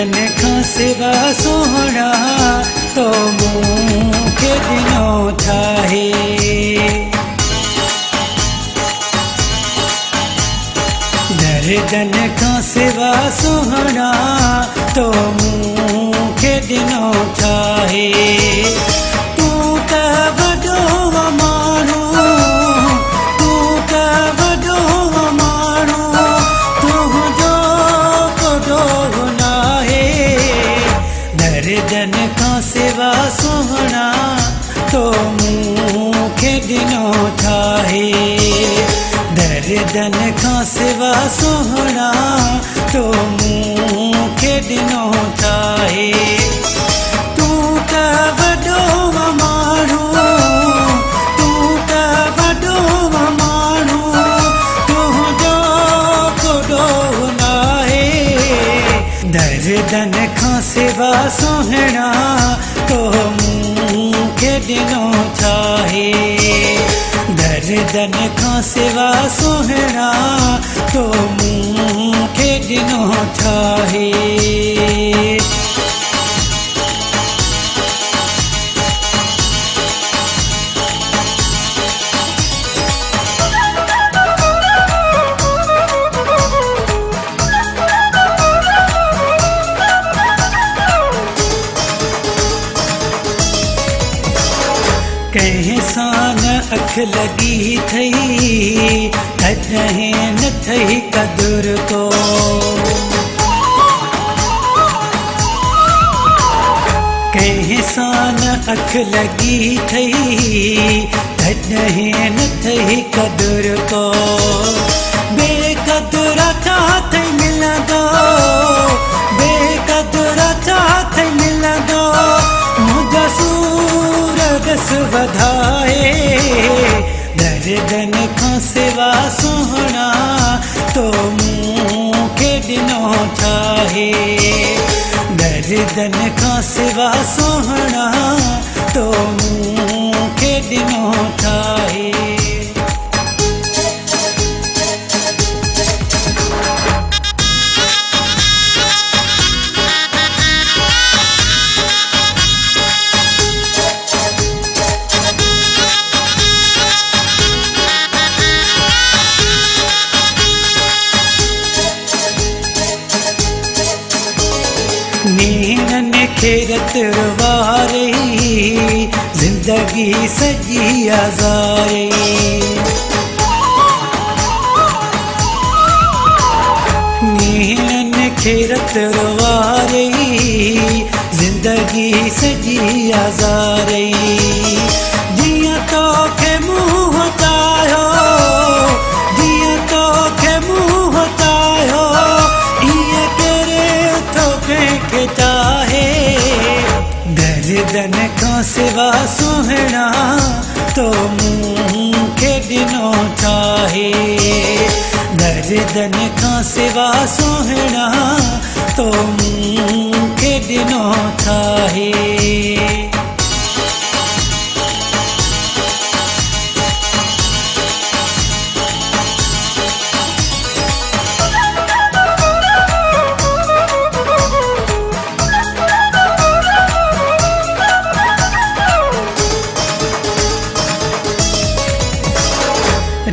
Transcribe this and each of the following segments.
दर्दन खां सिवा सोहणा तो मूंखे ॾिनो ठाहे। दर्दन खां सिवा सोहणा तो मूंखे ॾिनो ठाहे। तूं त वॾो माण्हू, तूं त वॾो माण्हू, तुंहिंजो को नाहे। दर्दन खां सिवा सोहणा तो मूंखे ॾिनो ठाहे। दर्दन खां सिवा सोहणा तो मूंखे ॾिनो ठाहे। तूं त वॾो माण्हू, तूं त वॾो माण्हू, तुंहिंजो को नाहे। दर्दन खां सिवा सोहणा तो मूंखे ॾिनो ठाहे। दर्दन खां सिवा सोहणा तो मूंखे ॾिनो ठाहे। कंहिं सां न अख लॻी थई, तॾहिं न थई क़दुर को। कंहिं सां न अख लॻी थई, तॾहिं न थई क़दुर को। बेक़दुर छा थई मिलंदो, बेक़दुर छा थई मिलंदो, मुंहिंजा सूरदस वधाए। दर्दन खां सिवा सोहणा तो मूंखे ॾिनो ठाहे। दर्दन खां सिवा सोहणा तो मूंखे ॾिनो ठाहे। नीनन खेरत वारे जिंदगी सजी आज़ारे। नीनन खेरत वारे जिंदगी सजी आज़ारे। जियां तोखे मुंह तायो, जियां तोखे मुंह तायो, इएं केरे थो कंहिंखे चाहे। दर्दन खां सिवा सोहणा तो मूंखे ॾिनो ठाहे। दर्दन खां सिवा सोहणा तो मूंखे ॾिनो ठाहे।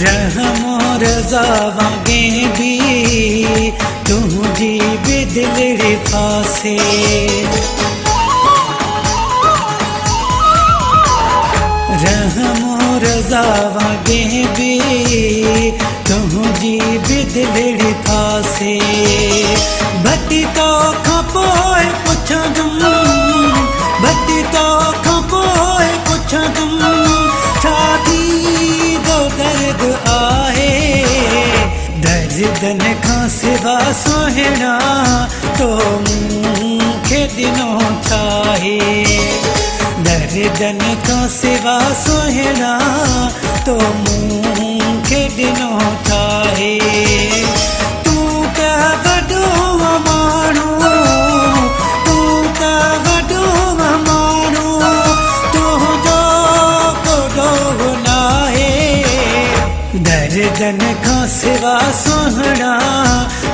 रहमो रज़ा वांगे भी तुंहिंजी बि दिलि फासे। रहमो रज़ा वांगे भी तुंहिंजी बि दिलि फासे। भटी तोखां पोइ पुछंदुमि, भटी तोखां पोइ पुछंदुमि, छा थींदो दर्द आहे। दर्दन खां सिवा सोहणा तो मूंखे ॾिनो ठाहे। दर्दन खां सिवा सोहणा तो मूंखे ॾिनो ठाहे। तूं त वॾो माण्हू, तूं त वॾो माण्हू, तुंहिंजो को नाहे। दर्दन खां सिवा सोहणा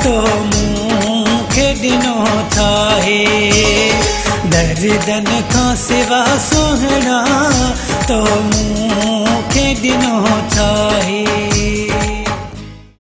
तो मूंखे ॾिनो ठाहे दर्दन खां सिवा सुहिणा तो मूंखे ॾिनो ठाहे।